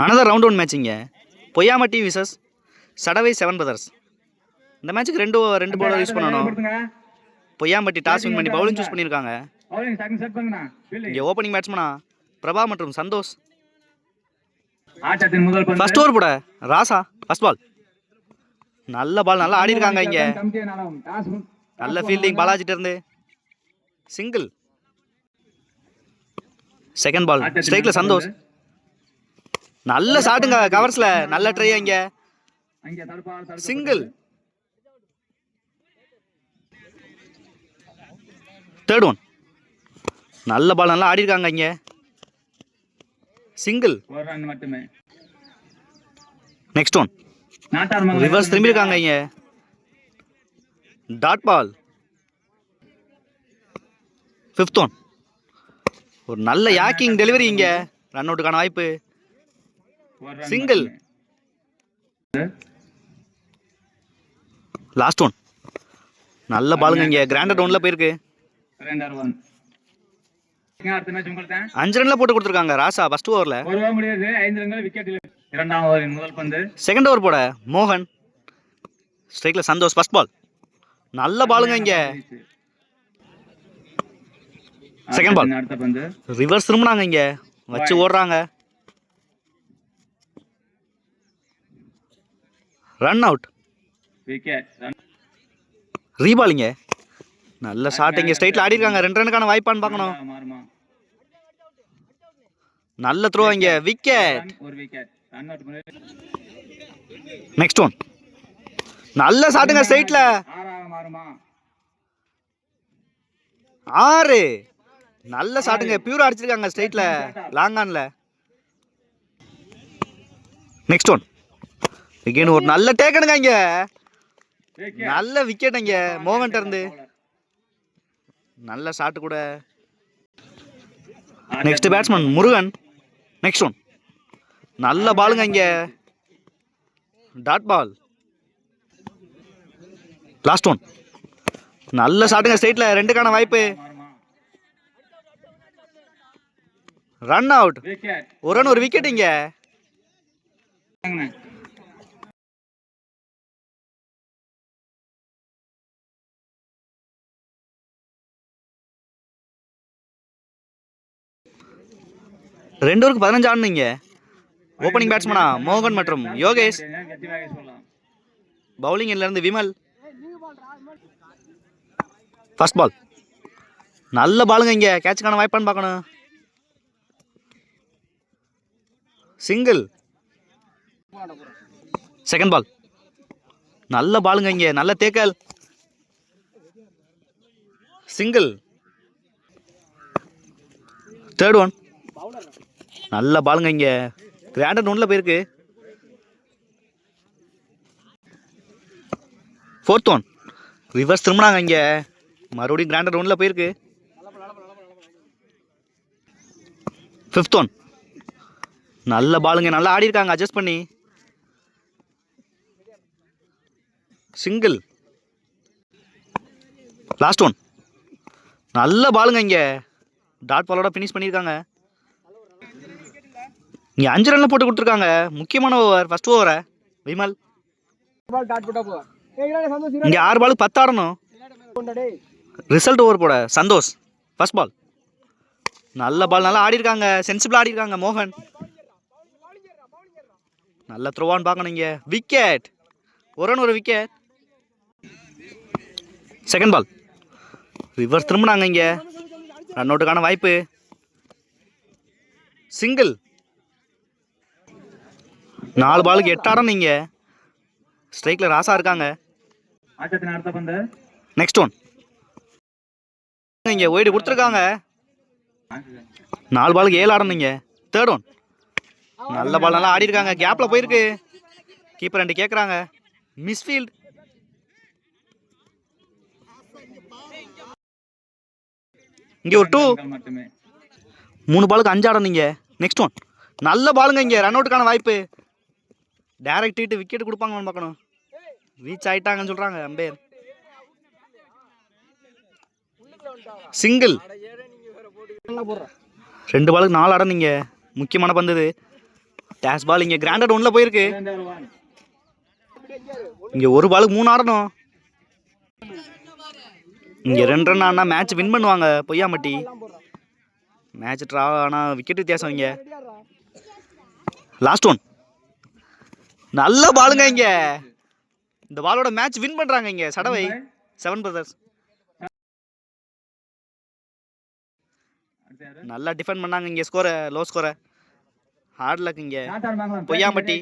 Another round one மேட்சிங்க. பொய்யாமட்டி versus சடவை செவன் பிரதர்ஸ். இந்த மேட்ச்சுக்கு ரெண்டு பவுலர் யூஸ் பண்ணணும். பொய்யாம்பட்டி டாஸ் வின் பண்ணி பவுலிங் சூஸ் பண்ணியிருக்காங்க. இங்கே ஓப்பனிங் பேட்ஸ்மனா பிரபா மற்றும் சந்தோஷ். ஃபர்ஸ்ட் ஓவர் போட ராசா ஃபர்ஸ்ட் பால். நல்ல பால், நல்லா ஆடி இருக்காங்க. இங்கே நல்ல ஃபீல்டிங் பாலாஜிட்ட இருந்து. சிங்கிள். செகண்ட் பால் ஸ்ட்ரைக்ல சந்தோஷ். நல்ல ஷாட்டுங்க கவர்ஸ்ல. நல்ல ட்ரை. இங்க சிங்கிள். Third one. நல்ல பால், நல்லா ஆடி இருக்காங்க. இங்க சிங்கிள். நெக்ஸ்ட் ஒன் ரிவர்ஸ் திரும்பி இருக்காங்க. இங்க டாட் பால். Fifth one. ஒரு நல்ல யாக்கிங் டெலிவரி. இங்க ரன் அவுட்டுக்கான வாய்ப்பு. சிங்கிள். Last one. நல்ல பாலுங்க. இங்க கிராண்டட் ஒன்ல போயிருக்கு. 5 ரன்ல போட்டு கொடுத்துருக்காங்க ராசா ஃபர்ஸ்ட் ஓவர்ல. செகண்ட் ஓவர் போட மோகன். ஸ்ட்ரைக்ல சந்தோஷ் ஃபர்ஸ்ட் பால். நல்ல பாலுங்க. இங்க செகண்ட் பால் ரிவர்ஸ் திரும்பினாங்க. இங்க வச்சு ஓடுறாங்க. Run out. ரீபாலிங்க. நல்ல ஷாட். இங்க ஸ்ட்ரைட்ல ஆடி இருக்காங்க. 2 ரனுக்கான வாய்ப்பான்னு பார்க்கணும். நல்ல த்ரோ. இங்க விக்கெட். Next one. நல்ல ஷாட்டுங்க ஸ்ட்ரைட்ல. 6. நல்ல ஷாட்டுங்க. பியூரா அடிச்சிருக்காங்க ஸ்ட்ரைட்ல லாங் ஆன்ல. Next one. அகைன் ஒரு நல்ல டேக்கனுங்க. இங்க நல்ல விக்கெட். இங்க மோகன்ட்ட இருந்து நல்ல ஷாட் கூட. Next batsman Murugan. Next one. நல்ல பாலுங்க. இங்க டாட் பால். Last one. நல்ல ஷாட்டுங்க ஸ்ட்ரைட்ல. 2க்கான வாய்ப்பு. Run out. ஒரு ரன் ஒரு விக்கெட். இங்க ரெண்டு ஓவருக்கு 15 ஆடுனீங்க. ஓப்பனிங் பேட்ஸ்மனா மோகன் மற்றும் யோகேஷ். பவுலிங் இருந்து விமல். First ball. நல்ல பாலுங்க. இங்க கேட்சுக்கான வாய்ப்பான்னு பார்க்கணும். சிங்கிள். Second ball. நல்ல பாலுங்க. இங்க நல்ல தேக்கல். சிங்கிள். Third one. நல்ல பாலுங்க. இங்க கிராண்டட் ஒன்ல போயிருக்கு. Fourth one. ரிவர்ஸ் திரும்பினாங்க. இங்க மறுபடியும் கிராண்டட் ஒன்ல போயிருக்கு. Fifth one. நல்ல பாலுங்க. நல்லா ஆடி இருக்காங்க அட்ஜஸ்ட் பண்ணி. சிங்கிள். Last one. நல்ல பாலுங்க. இங்க டாட் பாலோட ஃபினிஷ் பண்ணியிருக்காங்க. இங்கே 5 ரன்ல போட்டு கொடுத்துருக்காங்க. முக்கியமான ஓவர் ஃபர்ஸ்ட் ஓவரை விமல். இங்கே 6 பாலுக்கு 10 ஆடணும். ரிசல்ட் ஓவர் போட சந்தோஷ் ஃபர்ஸ்ட் பால். நல்ல பால், நல்லா ஆடி இருக்காங்க. சென்சிபிளாக ஆடி இருக்காங்க மோகன். நல்ல த்ரோவான்னு பார்க்கணும். இங்கே விக்கெட். ஒரு ரன் ஒரு விக்கெட். Second ball. ரிவர்ஸ் திரும்பினாங்க. இங்கே ரன் அவுட்டுக்கான வாய்ப்பு. சிங்கிள். 4 பாலுக்கு 8 ஆடம். நீங்க ஸ்ட்ரைக்ல ராசா இருக்காங்க. Next one. இங்க ஒய்டு கொடுத்துருக்காங்க. 4 பாலுக்கு 7 ஆடம். நீங்க தேர்ட் ஒன். நல்ல பால், நல்லா ஆடி இருக்காங்க. கேப்ல போயிருக்கு. கீப்பர் 2 கேட்குறாங்க. மிஸ்ஃபீல்ட். இங்க ஒரு 2. 3 பாலுக்கு 5 ஆடம். நீங்க நெக்ஸ்ட் ஒன். நல்ல பாலுங்க. இங்க ரன் அவுட்டுக்கான வாய்ப்பு. டைரக்ட் ஹிட், விக்கெட் கொடுப்பாங்கன்னு பார்க்கணும். ரீச் ஆயிட்டாங்கன்னு சொல்றாங்க அம்பேர். சிங்கிள். 2 பாலுக்கு 4 ஆடம். நீங்க முக்கியமான பந்து இது. டேஷ் பால் இங்கே கிராண்டட் ஒன்றில் போயிருக்கு. இங்கே ஒரு பாலுக்கு 3 ஆடணும். இங்கே 2 ரன் ஆனால் மேட்ச் வின் பண்ணுவாங்க பொய்யாம்பட்டி. மேட்ச் ட்ரா ஆனால் விக்கெட் வித்தியாசம். இங்கே லாஸ்ட் ஒன். நல்ல பாலுங்க. இங்கே இந்த பாலோட மேட்ச் வின் பண்ணுறாங்க இங்கே சடவை 7 பிரதர்ஸ். நல்லா டிஃபெண்ட் பண்ணாங்க இங்கே. ஸ்கோரை லோ ஸ்கோரை. ஹார்ட் லக் இங்கே பொய்யாம்பட்டி.